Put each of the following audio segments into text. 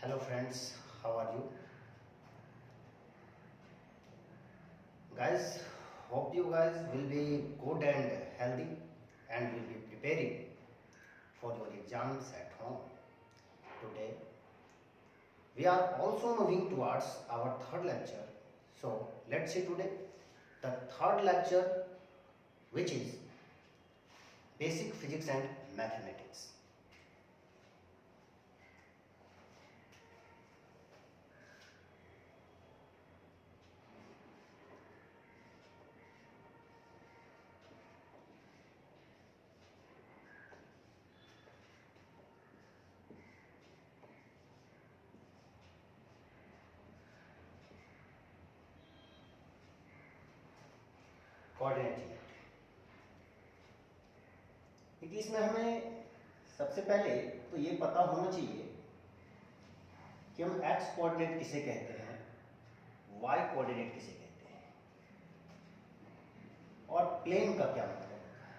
Hello friends, how are you? Guys, hope you guys will be good and healthy and will be preparing for your exams at home. Today, we are also moving towards our third lecture. So, let's see today the third lecture, which is Basic Physics and Mathematics. Coordinate geometry. इसमें हमें सबसे पहले तो ये पता होना चाहिए कि हम एक्स कोऑर्डिनेट किसे कहते हैं, वाई कोऑर्डिनेट किसे कहते हैं और प्लेन का क्या मतलब होता है।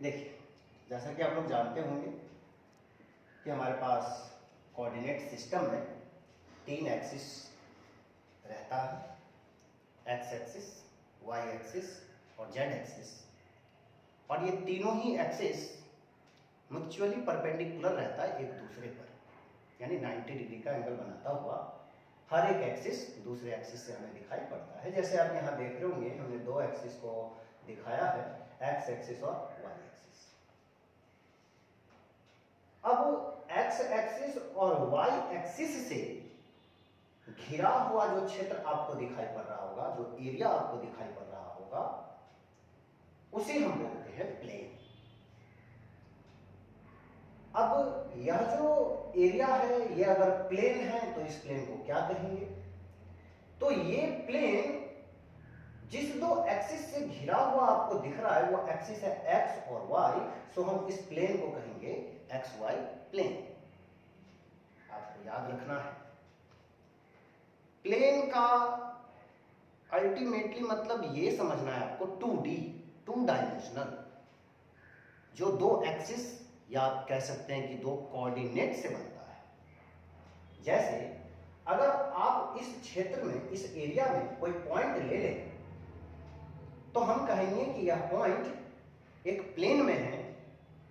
देखिए, जैसा कि आप लोग जानते होंगे कि हमारे पास कोऑर्डिनेट सिस्टम में तीन एक्सिस रहता है, एक्स एक्सिस, वाई एक्सिस और जेड एक्सिस, और ये तीनों ही एक्सिस म्यूचुअली परपेंडिकुलर रहता है एक दूसरे पर, यानी 90 डिग्री का एंगल बनाता हुआ हर एक एक्सिस दूसरे एक्सिस से हमें दिखाई पड़ता है। जैसे आप यहाँ देख रहे होंगे, हमने दो एक्सिस को दिखाया है, एक्स एक्सिस और वाई एक्सिस। अब एक्स एक्सिस और वाई एक्सिस से घिरा हुआ जो क्षेत्र आपको दिखाई पड़ रहा होगा, जो एरिया आपको दिखाई पड़ रहा होगा, उसे हम बोलते हैं प्लेन। अब यह जो एरिया है, ये अगर प्लेन है तो इस प्लेन को क्या कहेंगे? तो ये प्लेन जिस दो एक्सिस से घिरा हुआ आपको दिख रहा है, वो एक्सिस है एक्स और वाई, सो हम इस प्लेन को कहेंगे एक्स वाई प्लेन। आपको याद रखना है, प्लेन का अल्टीमेटली मतलब ये समझना है आपको 2D, टू डायमेंशनल, जो दो एक्सिस या आप कह सकते हैं कि दो कोऑर्डिनेट से बनता है। जैसे अगर आप इस क्षेत्र में, इस एरिया में कोई पॉइंट ले लें तो हम कहेंगे कि यह पॉइंट एक प्लेन में है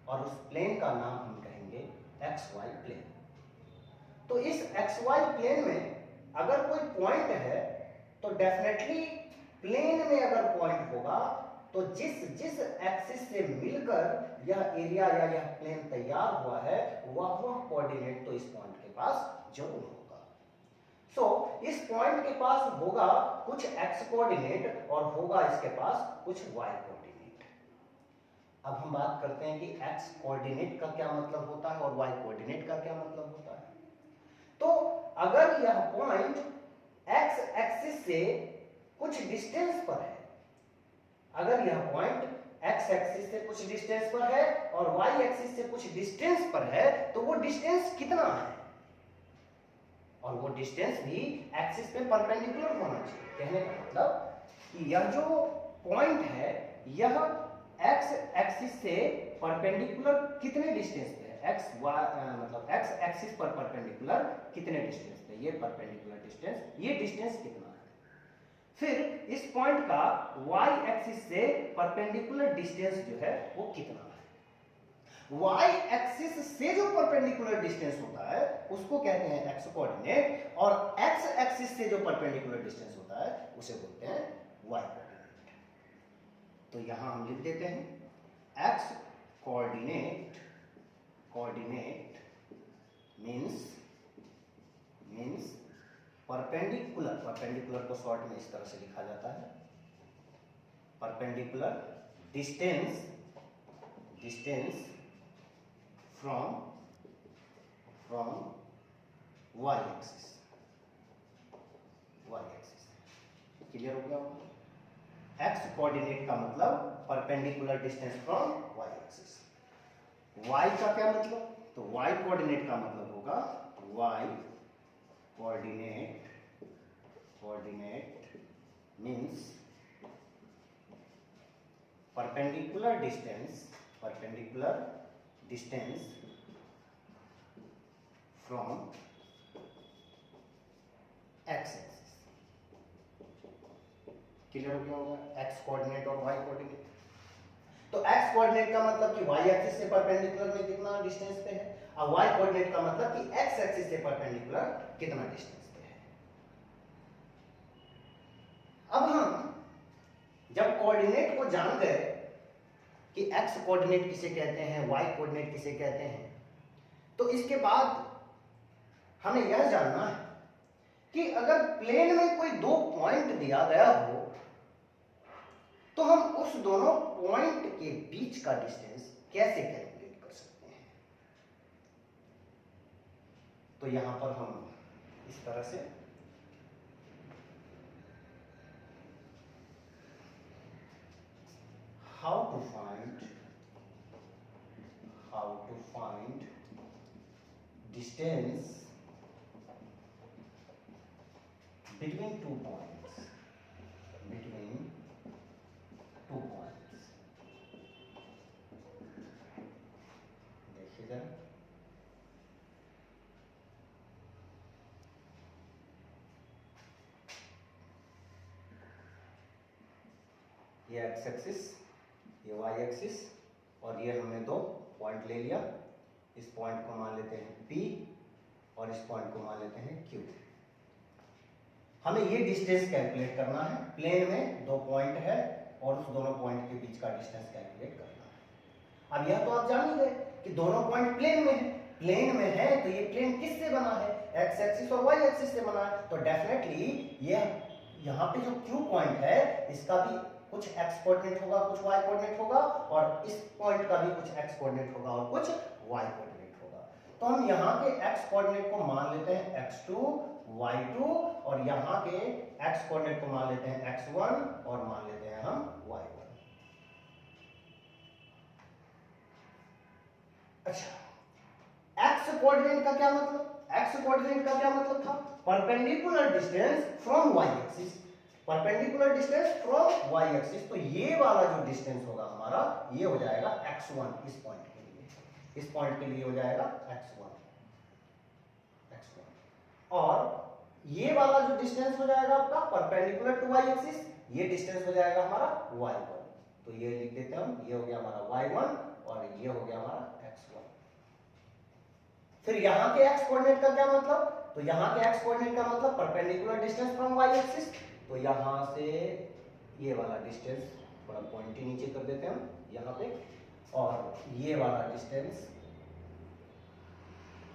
और उस प्लेन का नाम हम कहेंगे एक्स वाई प्लेन। तो इस एक्स वाई प्लेन में अगर कोई पॉइंट है तो डेफिनेटली प्लेन में अगर पॉइंट होगा तो जिस जिस एक्सिस से मिलकर यह एरिया या यह प्लेन तैयार हुआ है, वह कोऑर्डिनेट तो इस पॉइंट के पास जरूर होगा। सो इस पॉइंट के पास होगा कुछ एक्स कोऑर्डिनेट और होगा इसके पास कुछ वाई कोऑर्डिनेट। अब हम बात करते हैं कि एक्स कोऑर्डिनेट का क्या मतलब होता है और वाई कोऑर्डिनेट का क्या मतलब होता है। तो अगर यह पॉइंट एक्स एक्सिस से कुछ डिस्टेंस पर है, अगर यह पॉइंट एक्स एक्सिस से कुछ डिस्टेंस पर है और वाई एक्सिस से कुछ डिस्टेंस पर है, तो वो डिस्टेंस कितना है? और वो डिस्टेंस भी एक्सिस पे परपेंडिकुलर होना चाहिए। कहने का मतलब कि यह जो पॉइंट है, यह एक्स एक्सिस से परपेंडिकुलर कितने डिस्टेंस पे है? एक्स मतलब एक्स एक्सिस पर परपेंडिकुलर कितने डिस्टेंस पे? ये परपेंडिकुलर डिस्टेंस, ये डिस्टेंस कितना है? फिर इस पॉइंट का वाई एक्सिस से परपेंडिकुलर डिस्टेंस जो है वो कितना है? वाई एक्सिस से जो परपेंडिकुलर डिस्टेंस होता है उसको कहते हैं एक्स कोऑर्डिनेट, और एक्स एक्सिस से जो परपेंडिकुलर डिस्टेंस होता है उसे बोलते हैं वाई कोऑर्डिनेट। तो यहां हम लिख देते हैं X coordinate, coordinate means perpendicular, perpendicular को शॉर्ट में इस तरह से लिखा जाता है, perpendicular distance, distance from Y axis, Y axis. Clear हो गया होगा? एक्स कोऑर्डिनेट का मतलब perpendicular distance from Y axis. Y का क्या मतलब? तो वाई कोऑर्डिनेट का मतलब होगा Y coordinate, coordinate means perpendicular distance, perpendicular distance from X axis. Clear हो गया होगा, एक्स कोऑर्डिनेट और वाई कोऑर्डिनेट। तो एक्स कोऑर्डिनेट का मतलब कि वाई एक्सिस से परपेंडिकुलर में कितना डिस्टेंस पे है, और वाई कोऑर्डिनेट का मतलब कि एक्स एक्सिस से परपेंडिकुलर कितना डिस्टेंस पे है। अब हम जब कोऑर्डिनेट को जान गए कि एक्स कोऑर्डिनेट किसे कहते हैं, वाई कोऑर्डिनेट किसे कहते हैं, तो इसके बाद हमें यह जानना है कि अगर प्लेन में कोई दो पॉइंट दिया गया हो तो हम उस दोनों पॉइंट के बीच का डिस्टेंस कैसे कैलकुलेट कर सकते हैं। तो यहां पर हम इस तरह से how to find distance between two points, देखिए जरा, ये एक्स एक्सिस, ये वाई एक्सिस, और ये हमने दो पॉइंट ले लिया। इस पॉइंट को मान लेते हैं P और इस पॉइंट को मान लेते हैं Q। हमें ये डिस्टेंस कैलकुलेट करना है। प्लेन में दो पॉइंट है और उस दोनों पॉइंट के बीच का डिस्टेंस कैलकुलेट करना है। अब यह तो आप जान ही गए कि दोनों पॉइंट प्लेन में है। प्लेन में है तो ये प्लेन किससे बना है, एक्स एक्सिस और वाई एक्सिस से बना है। तो डेफिनेटली ये यहाँ पे जो Q पॉइंट है इसका भी कुछ एक्स कोऑर्डिनेट होगा, कुछ वाई कोऑर्डिनेट होगा, और इस पॉइंट का भी कुछ एक्स कोऑर्डिनेट होगा और कुछ वाई कोऑर्डिनेट होगा। तो हम यहाँ के एक्स कोऑर्डिनेट को मान लेते हैं x2, y2, और यहाँ के x कोऑर्डिनेट को मान लेते हैं x1 और मान लेते हैं हम y1। अच्छा, x कोऑर्डिनेट का क्या मतलब, x कोऑर्डिनेट का क्या मतलब था, perpendicular distance from y axis, perpendicular distance from y axis. तो ये वाला जो डिस्टेंस होगा हमारा, ये हो जाएगा x1। इस पॉइंट के लिए, इस पॉइंट के लिए हो जाएगा x1, और ये वाला जो डिस्टेंस हो जाएगा आपका परपेंडिकुलर टू y एक्सिस, ये डिस्टेंस हो जाएगा हमारा y1। तो ये लिख देते हैं हम, ये हो गया हमारा y1 और ये हो गया हमारा x1। फिर यहाँ के x कोऑर्डिनेट का क्या मतलब, तो यहाँ के x कोऑर्डिनेट का मतलब perpendicular distance from y axis. तो यहाँ से ये वाला डिस्टेंस थोड़ा पॉइंट ही नीचे कर देते हैं हम यहाँ पे, और ये वाला distance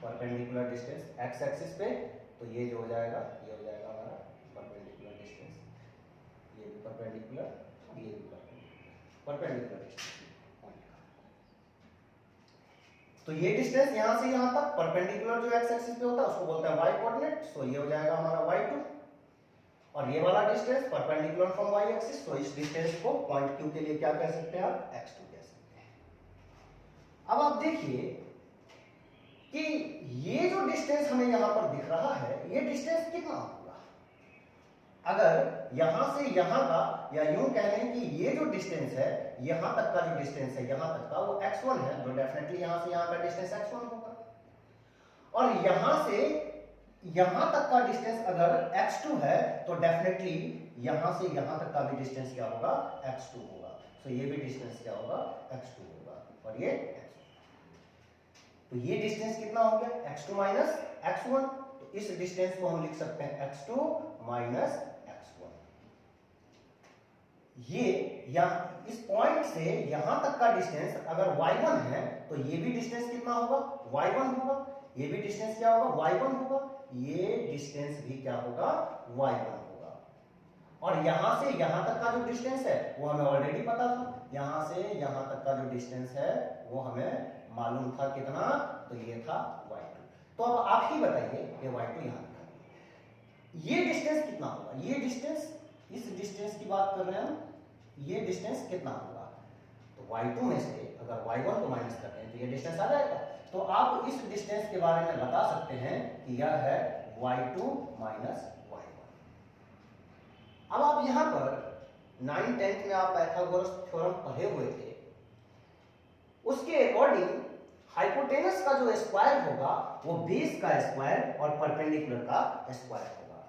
perpendicular distance x axis पे। तो ये जो हो जाएगा, ये हो जाएगा हमारा परपेंडिकुलर डिस्टेंस, ये भी परपेंडिकुलर, ये भी परपेंडिकुलर डिस्टेंस पॉइंट का। तो ये डिस्टेंस यहां से यहां तक परपेंडिकुलर जो x एक्सिस पे होता है उसको बोलते हैं y कोऑर्डिनेट। सो ये हो जाएगा हमारा y2, और ये वाला distance perpendicular from y axis. तो इस डिस्टेंस को पॉइंट Q के लिए क्या कह सकते हैं आप, x2 कह सकते हैं। अब आप देखिए कि ये जो डिस्टेंस हमें यहां पर दिख रहा है, ये डिस्टेंस कितना होगा। अगर यहां से यहां का, या यूं कह लें कि ये जो डिस्टेंस है यहां तक का, जो डिस्टेंस है यहां तक का, वो x1 है, तो डेफिनेटली यहां से यहां का डिस्टेंस x1 होगा। और यहां से यहां तक का डिस्टेंस अगर x2 है तो डेफिनेटली यहां से यहां तक का भी डिस्टेंस क्या होगा, x2 होगा। तो ये भी डिस्टेंस क्या होगा, x2 होगा, और ये तो ये डिस्टेंस कितना हो गया, x2 माइनस x1। तो इस डिस्टेंस को हम लिख सकते हैं x2 माइनस x1। ये इस पॉइंट से यहां तक का डिस्टेंस अगर y1 है तो ये भी डिस्टेंस कितना होगा, y1 होगा। ये भी डिस्टेंस क्या होगा, y1 होगा। ये डिस्टेंस भी क्या होगा, y1 होगा। और यहां से यहां तक का जो डिस्टेंस है वो हमें ऑलरेडी पता था, यहां से यहां तक का जो डिस्टेंस है वो हमें मालूम था कितना, तो ये था y2। तो अब आप ही बताइए, ये y2 यहां लिखा, ये डिस्टेंस कितना होगा, ये डिस्टेंस, इस डिस्टेंस की बात कर रहे हैं हम, ये डिस्टेंस कितना होगा। तो y2 में से अगर y1 को माइनस करते हैं तो ये डिस्टेंस आ जाएगा। तो आप इस डिस्टेंस के बारे में बता सकते हैं कि यह है y2 माइनस y1। अब आप यहां पर 9th-10th में आप पाइथागोरस थ्योरम पढ़े हुए थे, उसके अकॉर्डिंग हाइपोटेनस का जो स्क्वायर होगा वो बेस का स्क्वायर और परपेंडिकुलर का स्क्वायर होगा।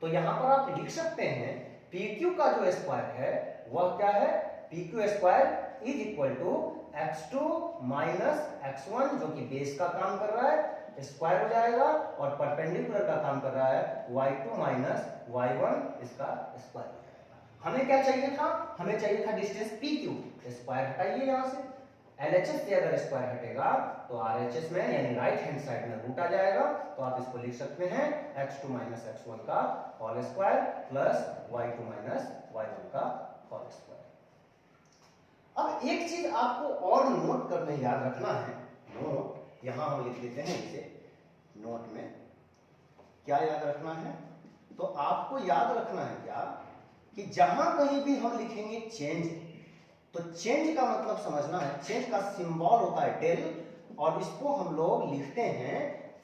तो यहां पर आप लिख सकते हैं PQ का जो स्क्वायर है वह क्या है, PQ square is equal to x2 minus x1 जो कि बेस का काम कर रहा है स्क्वायर हो जाएगा, और परपेंडिकुलर का काम कर रहा है y2 माइनस y1 इसका स्क्वायर हो जाएगा। हमें क्या चाहिए था, हमें चाहिए था डिस्टेंस PQ, स्क्वायर हटाइए यहां से, LHS से अगर स्क्वायर हटेगा तो RHS में यानी राइट हैंड साइड में रूट आ जाएगा, तो आप इसको लिख सकते हैं x2 माइनस x1 का whole square plus y2 minus y1 का होल स्क्वायर। अब एक चीज आपको और नोट करने याद रखना है, नोट यहां हम लिख देते हैं इसे, नोट में क्या याद रखना है, तो आपको याद रखना है क्या कि जहां कहीं भी हम लिखेंगे चेंज, तो चेंज का मतलब समझना है, चेंज का सिंबल होता है डेल, और इसको हम लोग लिखते हैं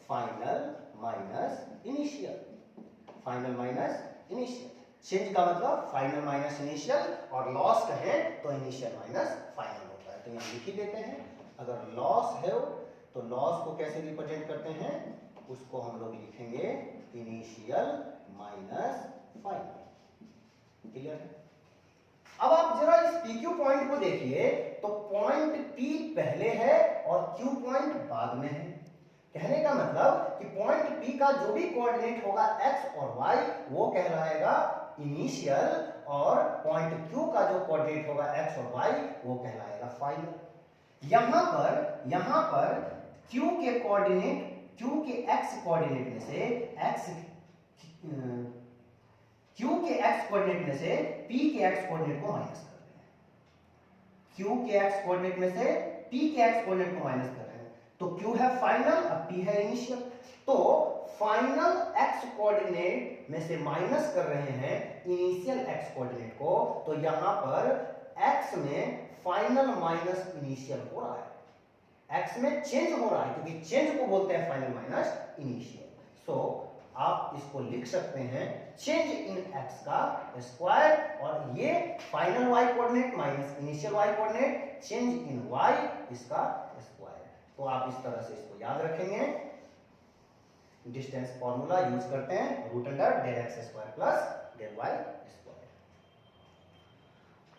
final minus initial, final minus initial. Change का मतलब फाइनल माइनस इनिशियल, और लॉस कहें तो इनिशियल माइनस फाइनल होता है। तो यहां लिख ही देते हैं, अगर लॉस है तो लॉस को कैसे रिप्रेजेंट करते हैं, उसको हम लोग लिखेंगे इनिशियल माइनस फाइनल। क्लियर है? अब आप जरा इस PQ पॉइंट को देखिए, तो पॉइंट P पहले है और Q पॉइंट बाद में है। कहने का मतलब कि पॉइंट P का जो भी कोऑर्डिनेट होगा x और y वो कहलाएगा इनिशियल, और पॉइंट Q का जो कोऑर्डिनेट होगा x और y वो कहलाएगा फाइनल। यहां पर Q के कोऑर्डिनेट, Q के x कोऑर्डिनेट में से Q के x कोऑर्डिनेट में से P के x कोऑर्डिनेट को माइनस कर रहे हैं, Q के x कोऑर्डिनेट में से P के x कोऑर्डिनेट को माइनस कर रहे हैं, तो Q है फाइनल, अब P है इनिशियल, तो फाइनल x कोऑर्डिनेट में से माइनस कर रहे हैं इनिशियल x कोऑर्डिनेट को, तो यहां पर x में फाइनल माइनस इनिशियल हो रहा है, x में चेंज हो रहा है, क्योंकि चेंज को बोलते हैं फाइनल माइनस इनिशियल। सो आप इसको लिख सकते हैं चेंज इन x का स्क्वायर, और ये final y coordinate minus initial y coordinate, change in y इसका स्क्वायर। तो आप इस तरह से इसको याद रखेंगे, डिस्टेंस फॉर्मूला यूज करते हैं root under del X square plus del Y square.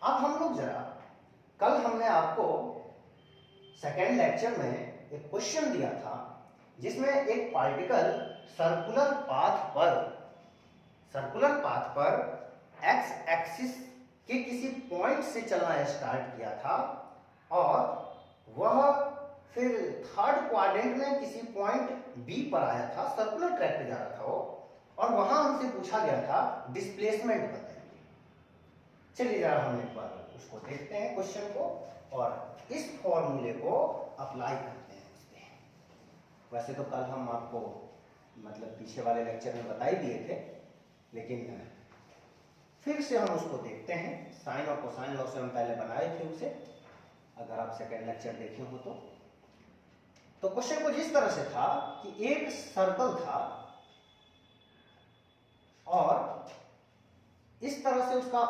अब हम लोग जरा, कल हमने आपको सेकेंड लेक्चर में एक क्वेश्चन दिया था जिसमें एक पार्टिकल सर्कुलर पाथ पर एक्स एक्सिस के किसी पॉइंट से चलना स्टार्ट किया था, और वह फिर थर्ड क्वाड्रेंट में किसी पॉइंट बी पर आया था, सर्कुलर ट्रैक पे जा रहा था वो, और वहां हमसे पूछा गया था डिस्प्लेसमेंट बताइए। चलिए जरा हम एक बार उसको देखते हैं क्वेश्चन को, और इस फॉर्मूले को अप्लाई करते हैं उस पे। वैसे तो कल हम आपको मतलब पीछे वाले लेक्चर में बता ही दिए थे, लेकिन फिर से हम उसको देखते हैं। साइन और कोसाइन लॉ से हम पहले बनाए थे उसे, अगर आप सेकेंड लेक्चर देखे हो तो क्वेश्चन को जिस तरह से था कि एक सर्कल था और इस तरह से उसका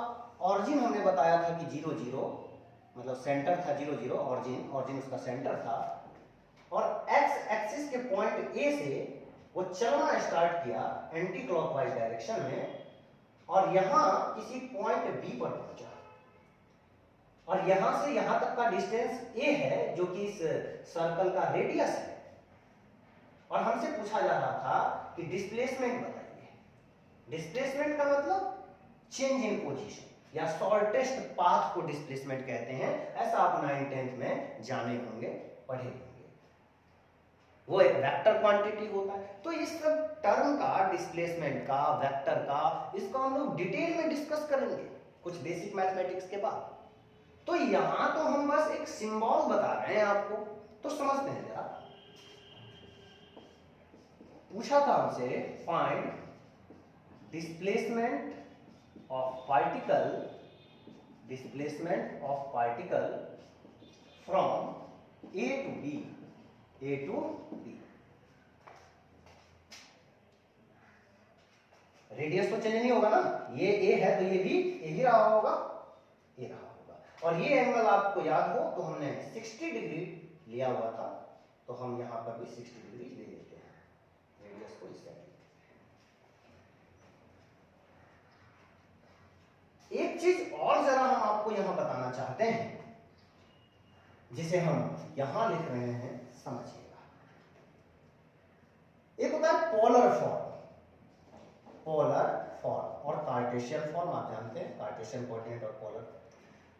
ऑरिजिन हमने बताया था कि 0 0, मतलब सेंटर था 0 0, ऑरिजिन उसका सेंटर था, और एक्स एक्सिस के पॉइंट ए से वो चलना स्टार्ट किया एंटी क्लॉकवाइज डायरेक्शन में, और यहां किसी पॉइंट बी पर पहुंचा, और यहां से यहां तक का डिस्टेंस ए है जो कि इस सर्कल का रेडियस है, और हमसे पूछा जा रहा था कि डिस्प्लेसमेंट बताइए। डिस्प्लेसमेंट का मतलब चेंज इन पोजीशन या शॉर्टेस्ट पाथ को डिस्प्लेसमेंट कहते हैं, ऐसा आप 9th 10th में जाने होंगे, पढ़े होंगे। वो एक वेक्टर क्वांटिटी होता है। तो इस सब टर्म का, डिस्प्लेसमेंट का, वेक्टर का, इसको हम लोग डिटेल में डिस्कस करेंगे कुछ बेसिक मैथमेटिक्स के बाद। तो यहां तो हम बस एक सिंबल बता रहे हैं आपको, तो समझते हैं जरा। पूछा था हमसे find displacement of particle from A to B. Radius तो चेंज नहीं होगा ना, ये ए है तो ये भी ए ही रहा होगा, ए रहा होगा। और ये एंगल आपको याद हो तो हमने 60 डिग्री लिया हुआ था, तो हम यहाँ पर भी 60 डिग्री ले लेते हैं, रेडियस को इस साइड लेते हैं। एक चीज और जरा हम आपको यहाँ बताना चाहते हैं, जिसे हम यहाँ लिख रहे हैं, समझिएगा। एक होता है पोलर फॉर्म, पोलर फॉर्म और कार्टेशियन फॉर्म, आप जानते हैं कार्टेशियन कोऑर्डिनेट और पोलर।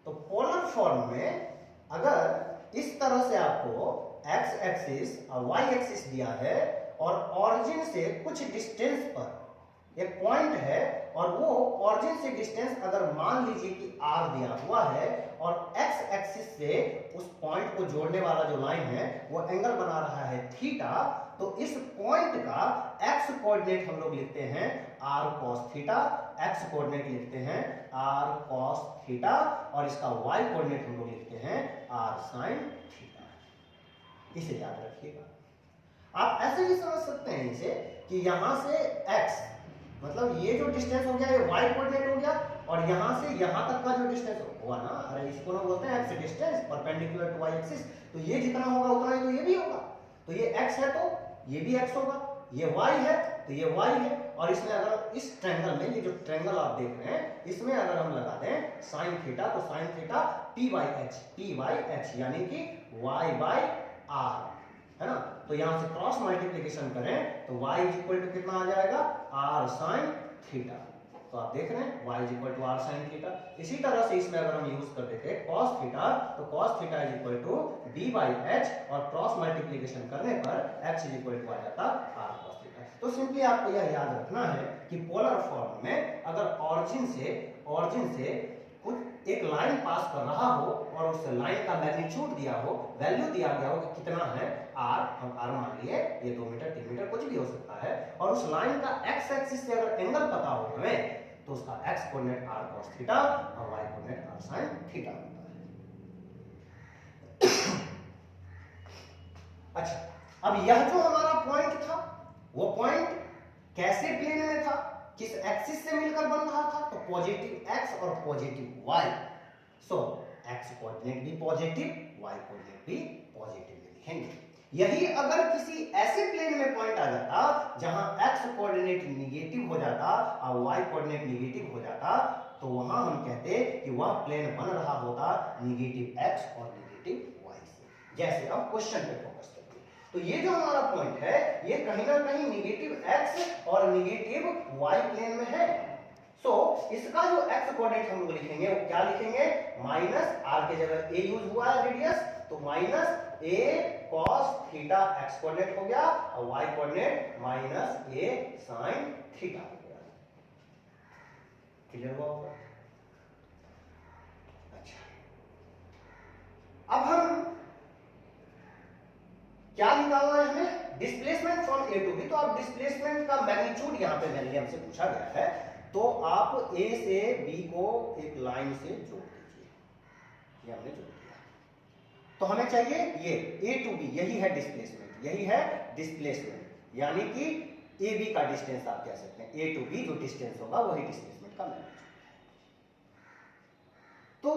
तो पोलर फॉर्म में अगर इस तरह से आपको एक्स एक्सिस और वाई एक्सिस दिया है और ऑरिजिन से कुछ डिस्टेंस पर एक पॉइंट है, और वो ऑरिजिन से डिस्टेंस अगर मान लीजिए कि r दिया हुआ है और x एक्सिस से उस पॉइंट को जोड़ने वाला जो लाइन है वो एंगल बना रहा है थीटा, तो इस पॉइंट का x कोऑर्डिनेट हम लोग लिखते हैं r cos theta, x coordinate लिखते हैं r cos थीटा, और इसका y कोऑर्डिनेट हम लोग लिखते हैं r sin थीटा। इसे याद रखिएगा। आप ऐसे भी समझ सकते हैं इसे कि यहां से x मतलब ये जो डिस्टेंस हो गया ये y कोऑर्डिनेट हो गया, और यहां से यहां तक का जो डिस्टेंस हुआ ना, अरे इसको ना बोलते हैं X distance perpendicular to y axis, तो ये जितना होगा उतना ही तो ये भी होगा। तो ये x है तो ये भी x होगा, ये y है तो ये y है, और इसमें अगर इस ट्रायंगल में, ये जो ट्रायंगल आप देख रहे हैं, इसमें अगर हम लगा दें sin थीटा, तो sin theta p by h यानी कि y बाई r, है ना। तो यहां से क्रॉस मल्टीप्लिकेशन करें तो y इज इक्वल टू कितना आ जाएगा, r sin थीटा। तो आप देख रहे हैं y is equal to r sin theta. इसी तरह से इसमें अगर हम यूज कर देते cos थीटा, तो cos theta is equal to b by h, और क्रॉस मल्टीप्लिकेशन करने पर x इज इक्वल टू आ जाता r cos थीटा। तो सिंपली आपको यह याद रखना है कि पोलर फॉर्म में अगर ऑरिजिन से कुछ एक लाइन पास कर रहा हो और उस लाइन का मैग्नीट्यूड दिया हो, वैल्यू दिया गया हो कि कितना है r, हम r मान लिए, ये 2 मीटर 3 मीटर कुछ भी हो सकता है, और उस लाइन का x एक्सिस से अगर एंगल पता हो हमें, तो उसका x coordinate r cos theta और y coordinate r sin theta होता है। अच्छा, अब यह जो हमारा पॉइंट था, वो पॉइंट कैसे प्लेन में था, किस एक्सिस से मिलकर बन रहा था, तो पॉजिटिव x और पॉजिटिव y। सो x कोऑर्डिनेट भी पॉजिटिव, y कोऑर्डिनेट भी पॉजिटिव लिखेंगे। यही अगर किसी ऐसे प्लेन में पॉइंट आ जाता जहां x कोऑर्डिनेट निगेटिव हो जाता और y कोऑर्डिनेट निगेटिव हो जाता, तो वहां हम कहते कि वह प्लेन बन रहा होता निगेटिव x और निगेटिव y से। जैसे अब क्वेश्चन पे फोकस करते हैं, तो ये जो हमारा पॉइंट है ये कहीं ना कहीं निगेटिव x और निगेटिव y प्लेन में है। सो इसका जो x कोऑर्डिनेट हम लोग लिखेंगे वो क्या लिखेंगे, माइनस r के जगह a यूज हुआ है रेडियस, तो minus a cos theta x coordinate हो गया, और y coordinate minus a sin theta हो गया। क्लियर हुआ होगा? अच्छा, अब हम क्या निकालना है हमें, displacement from a to b। तो आप डिस्प्लेसमेंट का मैग्नीट्यूड यहाँ पे मैंने हमसे पूछा गया है, तो आप a से b को एक लाइन से जोड़ दीजिए, ये हमने जोड़ दिया। तो हमें चाहिए ये a टू b, यही है डिस्प्लेसमेंट, यही है डिस्प्लेसमेंट, यानी कि ए बी का डिस्टेंस आप कह सकते हैं, a टू b जो डिस्टेंस होगा वही डिस्प्लेसमेंट का मैग्नीट्यूड। तो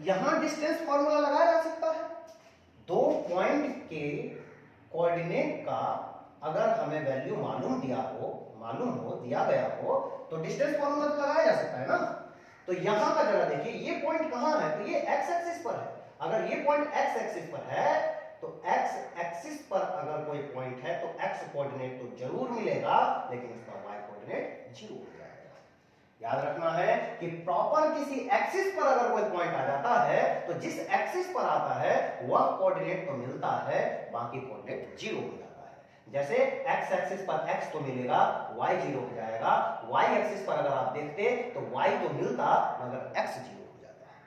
यहां डिस्टेंस फॉर्मूला लगाया जा सकता है, दो पॉइंट के कोऑर्डिनेट का अगर हमें वैल्यू मालूम दिया गया हो, तो डिस्टेंस फॉर्मूला तो लगाया जा सकता है ना। तो यहां का जरा देखिए, ये पॉइंट कहां है, तो ये x एक्सिस पर है। अगर ये पॉइंट x एक्सिस पर है, तो x एक्सिस पर अगर कोई पॉइंट है तो x कोऑर्डिनेट तो जरूर मिलेगा, लेकिन उसका y कोऑर्डिनेट 0 हो जाएगा। याद रखना है कि प्रॉपर किसी एक्सिस पर अगर कोई पॉइंट आ जाता है, तो जिस एक्सिस पर आता है वह कोऑर्डिनेट तो मिलता है, बाकी कोऑर्डिनेट 0 हो जाता है। जैसे x एक्सिस पर x तो मिलेगा, y 0 हो जाएगा, y एक्सिस पर अगर आप देखते तो y तो मिलता मगर x 0 हो जाता है।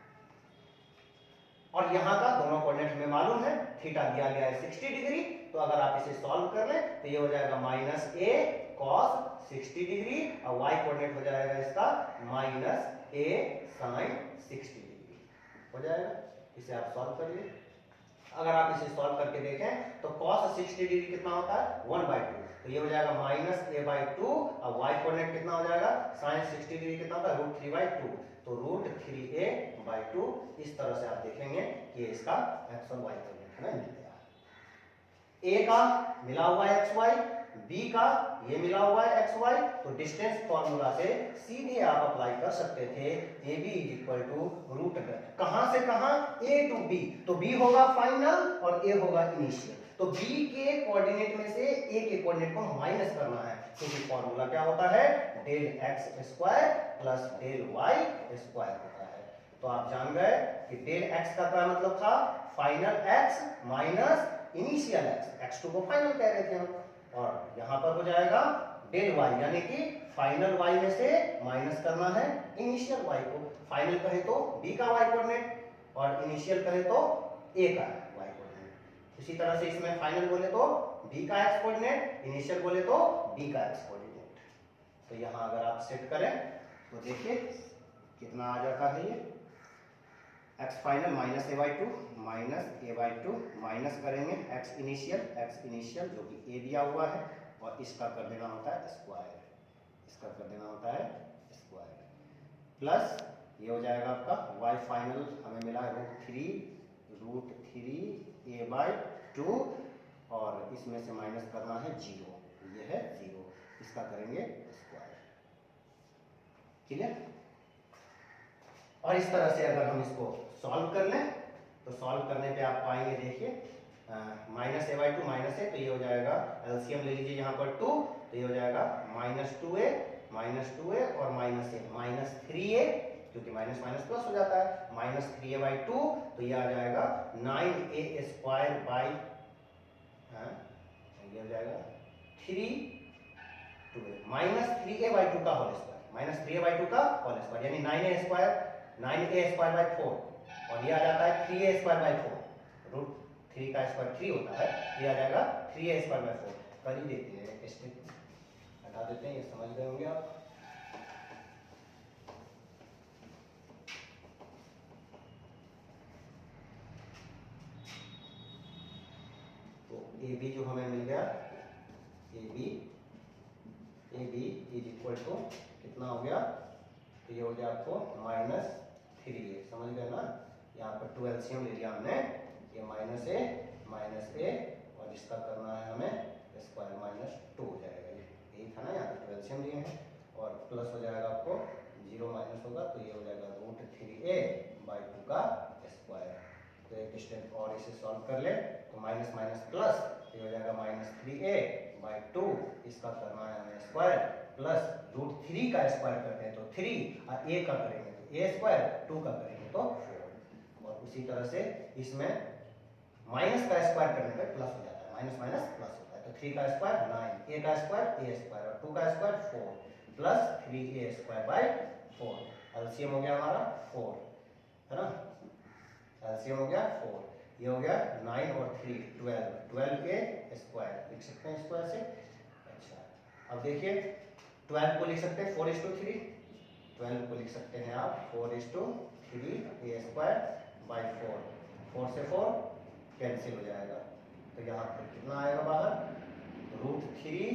और यहां का दोनों कोऑर्डिनेट हमें मालूम है, थीटा दिया गया है 60 डिग्री, तो अगर आप इसे सॉल्व कर लें तो ये हो जाएगा माइनस a cos 60 डिग्री, और y कोऑर्डिनेट हो जाएगा इसका माइनस a sin 60 डिग्री हो जाएगा। इसे आप सॉल्व करिए। अगर आप इसे सॉल्व करके देखें तो cos 60 डिग्री कितना होता है, 1/2, तो ये हो जाएगा माइनस a/2, और y कोऑर्डिनेट कितना हो जाएगा, sin 60 डिग्री कितना होता है, √3/2, तो √3a/2। इस तरह से आप देखेंगे कि इसका x और y कोऑर्डिनेट हमें मिल गया। ए का मिला हुआ है एक्स वाई, बी का ये मिला हुआ है एक्स वाई, तो डिस्टेंस फॉर्मूला से सीधे आप अप्लाई कर सकते थे A B is equal to root कहां से कहां, ए टू बी, तो बी होगा फाइनल और ए होगा इनिशियल, तो बी के कोऑर्डिनेट में से ए के कोऑर्डिनेट को माइनस करना है, क्योंकि फॉर्मूला क्या होता है, del X square plus del Y square होता है। तो आप जान गए कि डेल एक्स का क्या मतलब था, final x minus initial x, x2 को फाइनल कह रहे थे हम, और यहां पर हो जाएगा डेल y, यानी कि फाइनल y में से माइनस करना है इनिशियल y को। फाइनल कहे तो b का y कोऑर्डिनेट और इनिशियल कहे तो a का y कोऑर्डिनेट। इसी तरह से इसमें फाइनल बोले तो b का x कोऑर्डिनेट, इनिशियल बोले तो b का x कोऑर्डिनेट। तो यहां अगर आप सेट करें तो देखिए कितना आ जाता है, ये x final minus a by two minus a by two minus करेंगे x इनिशियल जो कि a दिया हुआ है, और इसका कर देना होता है स्क्वायर, इसका कर देना होता है स्क्वायर, प्लस ये हो जाएगा आपका y फाइनल हमें मिला है root three a by two, और इसमें से माइनस करना है 0, ये है 0, इसका करेंगे स्क्वायर। क्लियर? और इस तरह से अगर हम इसको सॉल्व कर लें तो सॉल्व करने पे आप पाएंगे, देखिए minus A by two minus A, तो ये हो जाएगा एलसीएम ले लीजिए यहाँ पर 2, तो ये हो जाएगा माइनस टू ए और माइनस ए माइनस 3a, क्योंकि माइनस माइनस प्लस हो जाता है, माइनस 3a बाई टू, तो ये आ जाएगा 9a स्क्वायर बाई, ये हो जाएगा 3 माइनस 3a बाई टू का whole square, minus 3a by two का होल स्क्वायर, यानी 9a स्क्वायर बाई 4, और ये आ जाता है 3a स्क्वायर बाई 4, रूट 3 का स्क्वायर 3 होता है, ये आ जाएगा 3a स्क्वायर बाई 4। कर ही देते हैं, स्टेप हटा देते हैं, ये समझ गए होंगे आप। तो ए बी जो हमें मिल गया, A B is equal to कितना हो गया, तो ये हो गया आपको माइनस 3a, समझ गए ना, यहाँ पर 2 एलसीएम ले लिया हमने, ये माइनस ए और इसका करना है हमें स्क्वायर, माइनस 2 हो जाएगा, यही था ना, यहाँ पर 2 एलसीएम लिए हैं, और प्लस हो जाएगा आपको 0 माइनस होगा, तो ये हो जाएगा रूट 3a बाई 2 का स्क्वायर। तो एक डिस्टेंस और इसे सॉल्व कर ले तो माइनस माइनस प्लस, ये हो जाएगा माइनस 3a बाई 2, इसका करना है हमें स्क्वायर, प्लस रूट 3 का स्क्वायर करते हैं तो 3, और a का करेंगे तो a स्क्वायर, 2 का करेंगे तो 4, और उसी तरह से इसमें माइनस का स्क्वायर करने पर प्लस हो जाता है, माइनस माइनस प्लस होता है, तो 3 का स्क्वायर 9, a का स्क्वायर a स्क्वायर, और 2 का square 4, plus 3a square by 4, LCM हो गया हमारा 4, है ना, एलसीएम हो गया 4, ये हो गया 9 और 3 12a स्क्वायर लिख सकते हैं स्क्वायर से। अच्छा, अब देखिए 12 को लिख सकते हैं 4:3, 12 को लिख सकते हैं आप 4:3 a स्क्वायर बाई 4, 4 से 4 कैंसिल हो जाएगा, तो यहाँ पर कितना आएगा बाहर, रूट 3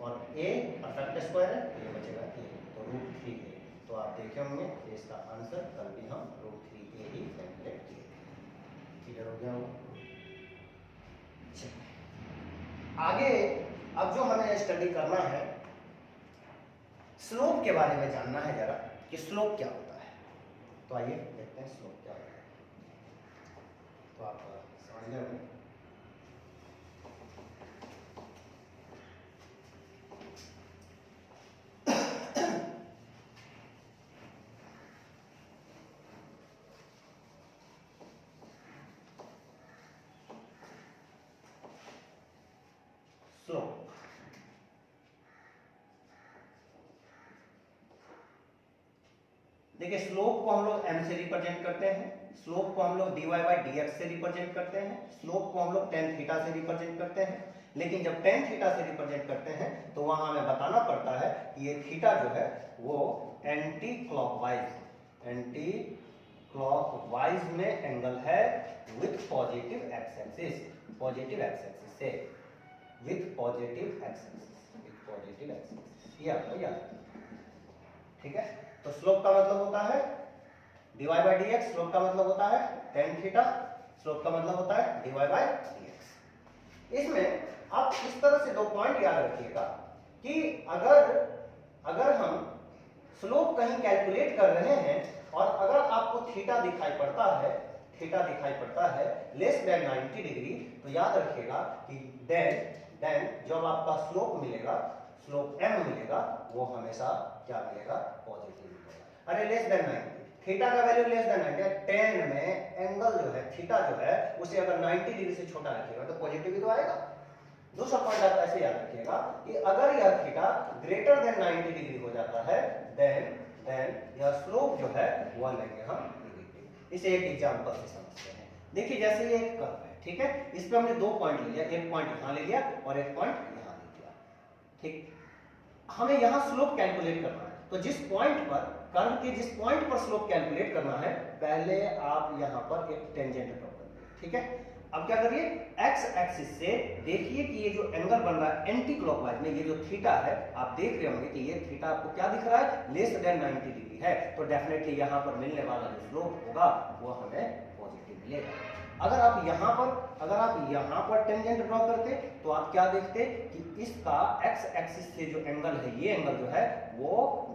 और a परफेक्ट स्क्वायर है, तो ये बचेगा a, तो रूट 3a, तो आप देखे होंगे कि इसका आंसर कल भी हम रूट 3a ही कैलकुलेट किए। क्लियर हो गया होगा? आगे अब जो हमें स्टडी करना है, स्लोप के बारे में जानना है जरा, कि स्लोप क्या होता है। तो आइए देखते हैं स्लोप क्या होता है, तो आप समझ गए। स्लोप, देखिए स्लोप को हम लोग m से रिप्रेजेंट करते हैं, स्लोप को हम लोग dy बाई dx से रिप्रेजेंट करते हैं, स्लोप को हम लोग tan थीटा से रिप्रेजेंट करते हैं। लेकिन जब tan थीटा से रिप्रेजेंट करते हैं तो वहां हमें बताना पड़ता है कि ये थीटा जो है वो एंटी क्लॉकवाइज में एंगल है with positive x axis, positive x axis से, विथ पॉजिटिव एक्स एक्सिस, ये आपको याद, ठीक है। तो स्लोप का मतलब होता है dy बाई dx, स्लोप का मतलब होता है tan थीटा, स्लोप का मतलब होता है dy बाई dx। इसमें आप इस तरह से 2 पॉइंट याद रखिएगा कि अगर हम स्लोप कहीं कैलकुलेट कर रहे हैं और अगर आपको थीटा दिखाई पड़ता है लेस देन 90 डिग्री, तो याद रखिएगा कि देन जब आपका स्लोप मिलेगा, स्लोप m मिलेगा, वो हमेशा क्या मिलेगा, पॉजिटिव मिलेगा। अरे लेस देन 90, थीटा का वैल्यू लेस देन 90, tan में एंगल जो है थीटा जो है उसे अगर 90 डिग्री से छोटा रखिएगा तो पॉजिटिव ही तो आएगा। दूसरा पॉइंट आप ऐसे याद रखिएगा कि अगर यह थीटा ग्रेटर देन 90 डिग्री हो जाता है देन यह स्लोप जो है वह लेंगे हम नेगेटिव। इसे एक एग्जांपल से समझते हैं। देखिए जैसे ये एक कर्व है, ठीक है, इस पे हमने 2 पॉइंट ले लिया, एक पॉइंट यहां ले लिया और एक पॉइंट यहां ले लिया, ठीक। हमें यहां स्लोप कैलकुलेट करना है, तो जिस पॉइंट पर कर्व के जिस पॉइंट पर स्लोप कैलकुलेट करना है, पहले आप यहां पर एक टेंजेंट ड्रॉ करिए, ठीक है। अब क्या करिए, एक्स एक्सिस से देखिए कि ये जो एंगल बन रहा है एंटी क्लॉकवाइज में, ये जो थीटा है आप देख रहे होंगे कि ये थीटा आपको क्या दिख रहा है, लेस देन 90 डिग्री है, तो डेफिनेटली यहां पर मिलने वाला जो स्लोप होगा वो हमें पॉजिटिव मिलेगा। अगर आप यहां पर टेंजेंट ड्रॉ करते तो आप क्या देखते कि इसका एक्स एक्सिस से जो एंगल है, ये एंगल जो है वो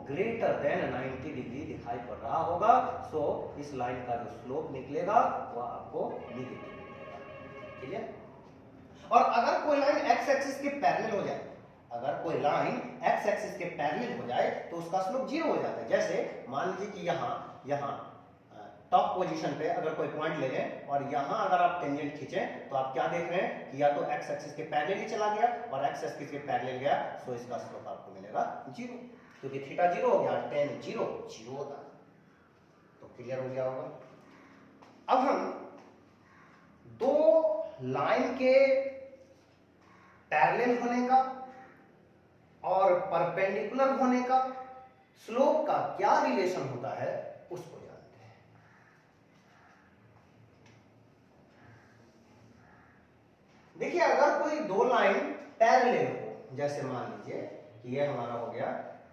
ग्रेटर देन 90 डिग्री दिखाई पड़ रहा होगा। सो इस लाइन का जो स्लोप निकलेगा वह आपको नेगेटिव मिलेगा, ठीक है। और अगर कोई लाइन एक्स एक्सिस के पैरेलल हो जाए, हो जाए तो उसका स्लोप 0 हो जाता है। जैसे मान लीजिए कि यहां टॉप पोजीशन पे अगर कोई पॉइंट ले लें और यहां अगर आप टेंजेंट खींचें तो आप क्या देख रहे हैं कि या तो एक्स एक्सिस के पैरेलल ही चला गया और एक्स एक्सिस के पैरेलल गया, सो इसका स्लोप आपको मिलेगा 0, क्योंकि थीटा 0 हो गया, tan 0 होता है। तो क्लियर हो गया होगा। अब हम 2 लाइन के पैरेलल होने का और परपेंडिकुलर होने का स्लोप का क्या रिलेशन होता है उसको जानते हैं। देखिए अगर कोई 2 लाइन पैरेलल हो, जैसे मान लीजिए कि ये हमारा हो गया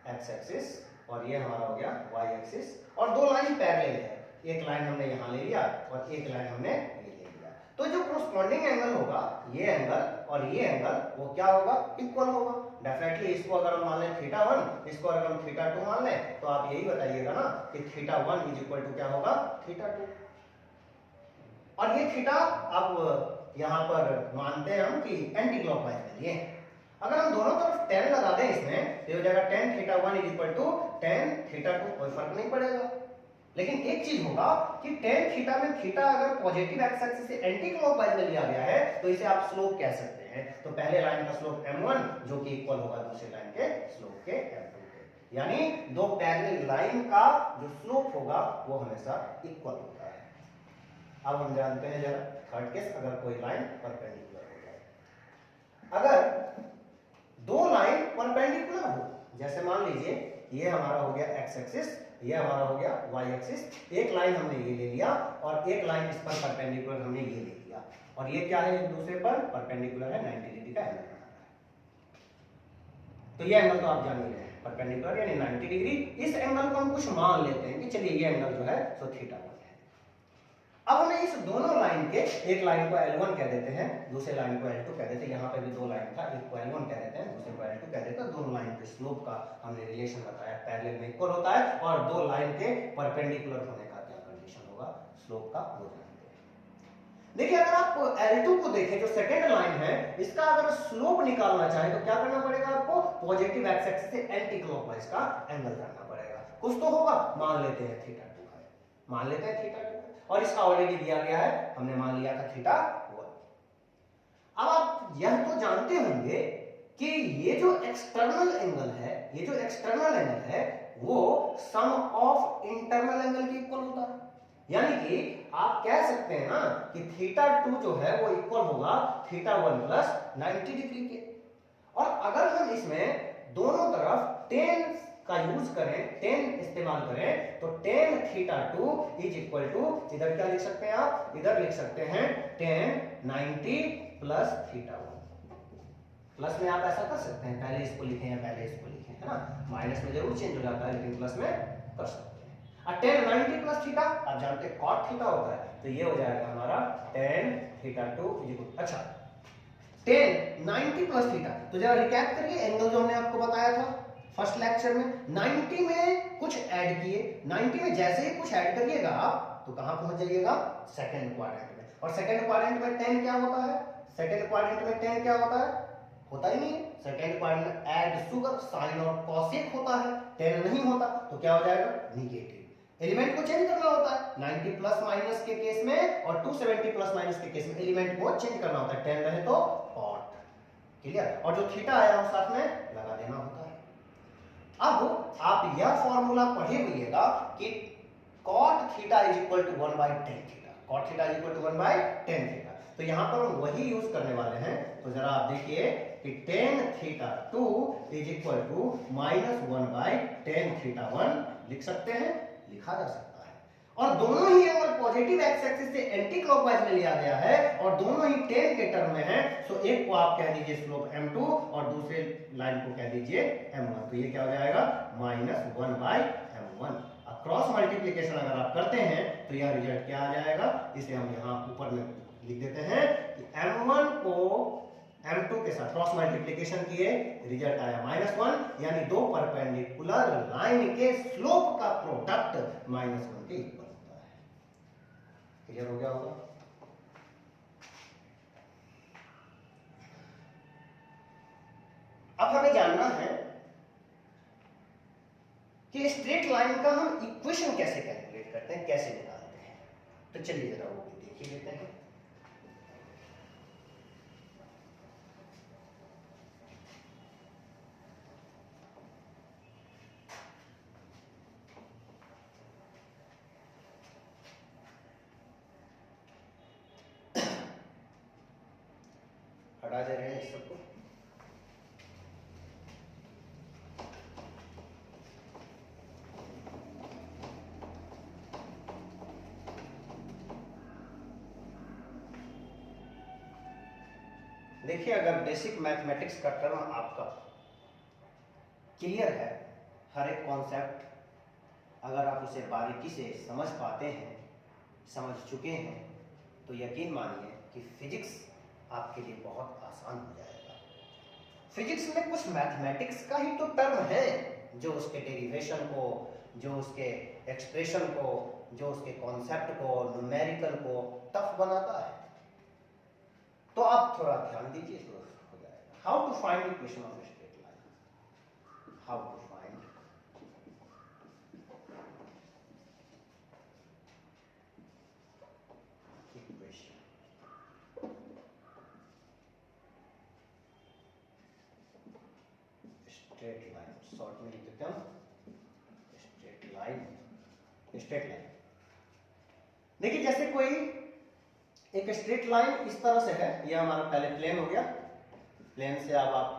एक्स एक्सिस और ये हमारा हो गया वाई एक्सिस, और 2 लाइन पैरेलल है, एक लाइन हमने यहां ले लिया और एक लाइन हमने ये ले लिया, तो जो कोरस्पॉन्डिंग एंगल होगा, ये एंगल और ये एंगल, वो क्या होगा, इक्वल होगा। डेफिनेटली इसको अगर हम मान लें θ1, इसको अगर हम θ2 मान लें, तो आप यही बताइएगा ना कि θ1 इज इक्वल टू क्या होगा, θ2। और ये थीटा आप यहां पर मानते हैं हम कि एंटी क्लॉकवाइज में लिए। अगर हम दोनों तरफ tan लगा दें इसमें, तो हो जाएगा tan θ1 is equal to tan θ2, कोई फर्क नहीं पड़ेगा। लेकिन एक चीज होगा कि tan थीटा में थीटा अगर पॉजिटिव एक्स एक्सिस से एंटी क्लॉकवाइज में लिया गया है, तो इसे आप स्लोप कह सकते हैं। तो पहले लाइन का स्लोप m1 जो कि इक्वल होगा दूसरे लाइन के स्लोप के m2 के, यानी 2 पैरेलल लाइन का जो स्लोप होगा वो हमेशा इक्वल होता है। अब हम जानते हैं जरा थर्ड केस, अगर कोई लाइन परपेंडिकुलर हो जाए। अगर 2 लाइन परपेंडिकुलर हो, जैसे मान लीजिए ये हमारा हो गया एक्स एक्सिस, ये हमारा हो गया वाई एक्सिस, एक लाइन हमने ये ले लिया और एक लाइन इस पर परपेंडिकुलर हमने ये ले लिया, और ये क्या है, एक दूसरे पर परपेंडिकुलर है, 90 डिग्री का एंगल बना रहा है। तो ये एंगल तो आप जान ही रहे हैं, परपेंडिकुलर यानी 90 डिग्री। इस एंगल को हम कुछ मान लेते हैं कि चलिए ये एंगल जो है सो θ1 है। अब हमें इस दोनों लाइन के, एक लाइन को L1 कह देते हैं, दूसरे लाइन को L2 कह देते हैं। यहाँ पे भी 2 लाइन था, एक को L1 कह देते हैं, दूसरे को L2 कह देते हैं। दोनों लाइन के स्लोप का हमने रिलेशन बताया, पैरेलल में इक्वल होता है, और 2 लाइन के परपेंडिकुलर होने का क्या कंडीशन होगा स्लोप का, वो जानते हैं। देखिए अगर आप L2 को देखें, जो सेकेंड लाइन है, इसका अगर स्लोप निकालना चाहे तो क्या करना पड़ेगा आपको, पॉजिटिव एक्स एक्सिस से एंटी क्लॉकवाइज का एंगल जानना पड़ेगा। कुछ तो होगा, मान लेते हैं θ2 है, मान लेते हैं θ2, और इसका ऑलरेडी दिया गया है, हमने मान लिया था θ1। अब आप यह तो जानते होंगे कि ये जो एक्सटर्नल एंगल है वो सम ऑफ इंटरनल एंगल के इक्वल होता है। यानी कि आप कह सकते हैं ना कि θ2 जो है वो इक्वल होगा θ1 प्लस 90 डिग्री के। और अगर हम इसमें दोनों तरफ tan का यूज करें, tan इस्तेमाल करें, तो tan θ2 इज इक्वल टू, इधर क्या लिख सकते हैं आप, इधर लिख सकते हैं tan 90 प्लस θ1। प्लस में आप ऐसा कर सकते हैं, पहले इसको लिखें या पहले इसको लिखें, है ना, माइनस में जरूर चेंज हो जाता है लेकिन प्लस में कर सकते हैं। और tan 90 प्लस थीटा आप जानते हैं cot थीटा होता है, तो ये हो जाएगा हमारा tan θ2 इज इक्वल, अच्छा 10 90 प्लस थीटा। तो जरा रिकैप करिए एंगल जो हमने आपको बताया था फर्स्ट लेक्चर में, 90 में कुछ ऐड किए, 90 में जैसे ही कुछ ऐड करिएगा आप तो कहां पहुंच जाइएगा, सेकंड क्वाड्रेंट में। और सेकंड क्वाड्रेंट में 10 क्या होता है, सेकंड क्वाड्रेंट में 10 क्या होता है, होता ही नहीं है। सेकंड क्वाड्रेंट में ऐड शुगर साइन और कॉसेक होता है, 10 नहीं होता तो क्या हो जाएगा, निगेटिव। एलिमेंट को चेंज करना होता है 90 प्लस माइनस के केस में और 270 प्लस माइनस के केस में एलिमेंट को चेंज करना होता है, 10 रहे तो ऑड, क्लियर। और जो थीटा आया उस साथ में लगा देना होता है। अब आप यह फॉर्मूला पढ़े हुइएगा कि cot theta is equal to 1 by 10 theta, cot theta is equal to 1 by 10 theta. तो यहां पर हम वही यूज करने वाले हैं। तो जरा आप देखिए कि tan theta 2 is equal to minus 1 by 10 theta 1 लिख सकते हैं, लिखा जा सकता है। और दोनों ही एंगल पॉजिटिव एक्स एक्सिस से एंटी क्लॉकवाइज में लिया गया है और दोनों ही tan के टर्म में है। सो एक को आप कह दीजिए स्लोप m2 और दूसरे लाइन को कह दीजिए m1। तो ये क्या हो जाएगा, minus 1 by m1। Cross multiplication अगर आप करते हैं तो यह रिजल्ट क्या आ जाएगा, इसे हम यहाँ ऊपर में लिख देते हैं कि m1 को m2 के साथ क्रॉस मल्टीप्लीकेशन किए, रिजल्ट आया -1, यानी दो परपेंडिकुलर लाइन के स्लोप का प्रोडक्ट -1 के इक्वल होता है। क्लियर हो गया होगा। अब हमें जानना है कि स्ट्रेट लाइन का हम इक्वेशन कैसे कैलकुलेट करते हैं, कैसे निकालते हैं। तो चलिए जरा वो भी देख ही लेते हैं। हटा दे रहे हैं इस सबको। देखिए अगर बेसिक मैथमेटिक्स का टर्म आपका क्लियर है, हर एक कॉन्सेप्ट अगर आप उसे बारीकी से समझ पाते हैं, समझ चुके हैं, तो यकीन मानिए कि फिजिक्स आपके लिए बहुत आसान हो जाएगा। फिजिक्स में कुछ मैथमेटिक्स का ही तो टर्म है जो उसके डेरिवेशन को, जो उसके एक्सप्रेशन को, जो उसके कॉन्सेप्ट को, न्यूमेरिकल को टफ बनाता है। तो आप थोड़ा ध्यान दीजिए तो हो जाएगा। How to find equation of straight line, how to find equation. Straight line short में लिख देते हैं, स्ट्रेट लाइन। स्ट्रेट लाइन देखिए जैसे कोई एक स्ट्रेट लाइन इस तरह से है, ये हमारा पहले प्लेन हो गया। प्लेन से अब आप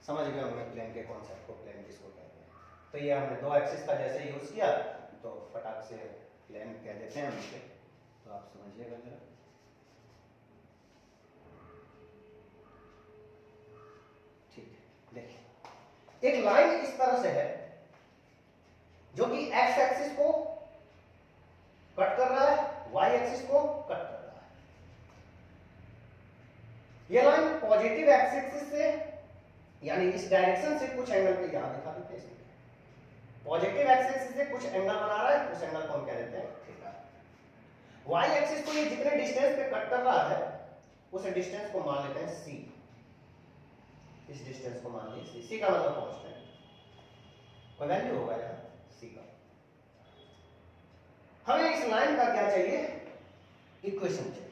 समझ गए होंगे प्लेन के कॉन्सेप्ट को, प्लेन किसको कहते हैं। तो ये हमने दो एक्सिस का जैसे यूज किया तो फटाक से प्लेन कह देते हैं हम इसे। तो आप समझिएगा जरा, ठीक है। देखिए एक लाइन इस तरह से है जो कि एक्स एक्सिस को कट कर रहा है, वाई एक्सिस को कट कर रहा है। ये लाइन पॉजिटिव एक्सिस से यानी इस डायरेक्शन से कुछ एंगल पे यहां दिखा देते हैं, पॉजिटिव एक्सिस से कुछ एंगल बना रहा है, उस एंगल को हम कह देते हैं थीटा। वाई एक्सिस को ये जितने डिस्टेंस पे कट कर रहा है उस डिस्टेंस को मान लेते हैं सी। इस डिस्टेंस को मान लीजिए सी का मतलब कांस्टेंट, कोई वैल्यू होगा यहां सी का। हमें इस लाइन का क्या चाहिए, इक्वेशन चाहिए।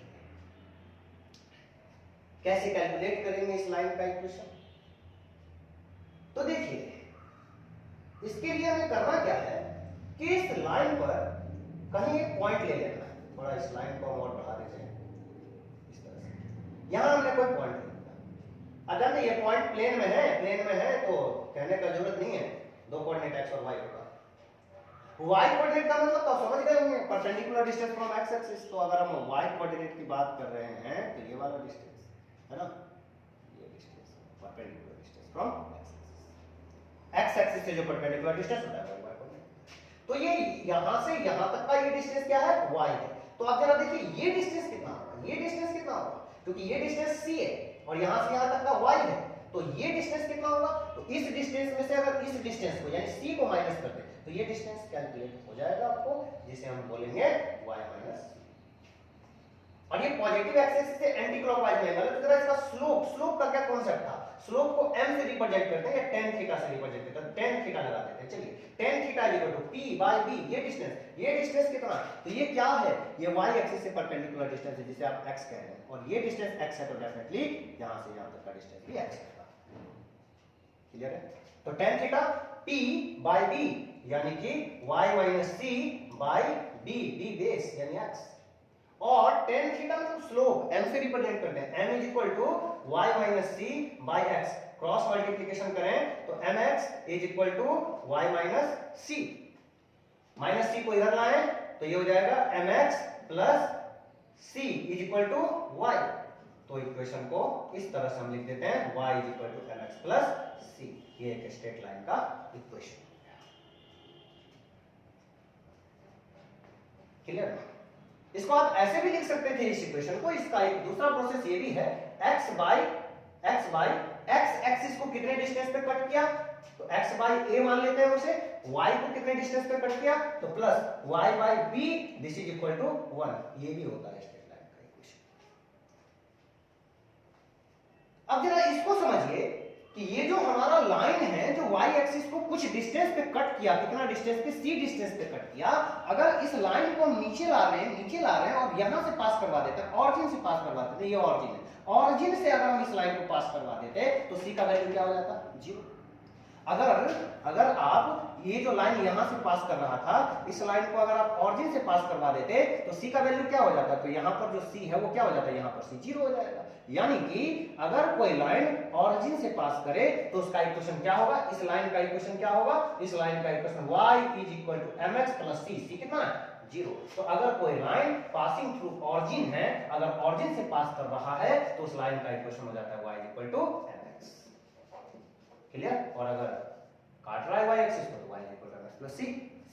कैसे कैलकुलेट करेंगे इस लाइन का इक्वेशन। तो देखिए इसके लिए हमें करना क्या है कि इस लाइन पर कहीं एक पॉइंट ले लेना है। थोड़ा इस लाइन को हम और बढ़ा देते हैं इस तरह से। यहां हमने कोई पॉइंट ले लिया। अगर ये पॉइंट प्लेन में है, प्लेन में है तो कहने का जरूरत नहीं है, दो कोऑर्डिनेट एक्स और वाई होगा। y कोऑर्डिनेट का मतलब तो समझ गए होंगे, perpendicular distance from x axis. तो अगर हम y कोऑर्डिनेट की बात कर रहे हैं तो ये वाला डिस्टेंस है ना, ये distance perpendicular distance from x axis से जो परपेंडिकुलर डिस्टेंस होता है वो y कोऑर्डिनेट। तो ये यहां से यहां तक का ये डिस्टेंस क्या है, y है। तो आप जरा देखिए ये डिस्टेंस कितना होगा, ये डिस्टेंस कितना होगा, क्योंकि ये डिस्टेंस c है, और यहां से यहां तक का y है, तो ये डिस्टेंस कितना होगा? तो इस डिस्टेंस में से अगर इस डिस्टेंस को यानी c को माइनस कर दे तो ये डिस्टेंस कैलकुलेट हो जाएगा आपको, जिसे हम बोलेंगे y माइनस। और ये पॉजिटिव एक्सिस से एंटी क्लॉकवाइज में, मतलब जरा इसका स्लोप का क्या कॉन्सेप्ट था? स्लोप को m से रिप्रेजेंट करते हैं या tan थीटा से रिप्रेजेंट करते हैं, tan थीटा लगा देते हैं। चलिए tan theta equal to p by b, ये डिस्टेंस कितना है? तो ये क्या है? ये y एक्सिस से परपेंडिकुलर डिस्टेंस है जिसे आप x कह रहे हैं, और ये डिस्टेंस x है तो डेफिनेटली यहां से यहां तक का डिस्टेंस भी x होगा। क्लियर है? तो tan theta p by b यानी कि y minus c by b, b base यानी x, और tan थीटा मतलब स्लोप, m से रिप्रेजेंट करते हैं, m is equal to y minus c by x, cross multiplication करें तो mx is equal to y minus c, minus c को इधर लाएं तो ये हो जाएगा mx plus c is equal to y। तो इक्वेशन को इस तरह से हम लिख देते हैं y is equal to mx plus c, ये एक स्ट्रेट लाइन का इक्वेशन हो गया। क्लियर? इसको आप ऐसे भी लिख सकते थे इस इक्वेशन को, इसका एक दूसरा प्रोसेस ये भी है, x बाय x एक्सिस को कितने डिस्टेंस पे कट किया? तो x बाय a मान लेते हैं उसे, y को कितने डिस्टेंस पे कट किया? तो plus y by b, this is equal to 1, ये भी होता है स्ट्रेट लाइन का इक्वेशन। अब जरा इसको समझिए कि ये जो हमारा लाइन है, जो y एक्सिस को कुछ डिस्टेंस पे कट किया, कितना डिस्टेंस पे? c डिस्टेंस पे कट किया। अगर इस लाइन को हम नीचे ला रहे हैं और यहां से पास करवा देते हैं, ऑरिजिन से पास करवा देते हैं, ये ऑरिजिन है, ऑरिजिन से अगर हम इस लाइन को पास करवा देते तो c का वैल्यू क्या हो जाता? 0। अगर आप ये जो लाइन यहां से पास कर रहा था, इस लाइन को अगर आप ऑरिजिन से पास करवा देते तो c का वैल्यू क्या हो जाता? तो यहां पर जो c है वो क्या हो जाता है? यहां पर c 0 हो जाएगा। यानी कि अगर कोई लाइन ऑरिजिन से पास करे तो उसका इक्वेशन क्या होगा? इस लाइन का इक्वेशन क्या होगा? इस लाइन का equation y is equal to mx plus c, c कितना है? 0। तो अगर कोई लाइन पासिंग थ्रू ऑरिजिन है, अगर ऑरिजिन से पास कर रहा है तो उस लाइन का इक्वेशन हो जाता है y is equal to mx। Clear? और अगर काट रहा है y एक्सिस को तो y is equal to mx plus c,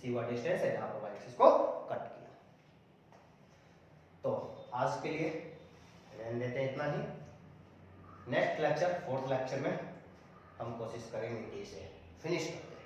c वह डिस्टेंस है जहां पर y एक्सिस को कट किया। तो आज के लिए रहने देते हैं इतना ही। नेक्स्ट लेक्चर, फोर्थ लेक्चर में हम कोशिश करेंगे कि इसे फिनिश करते हैं।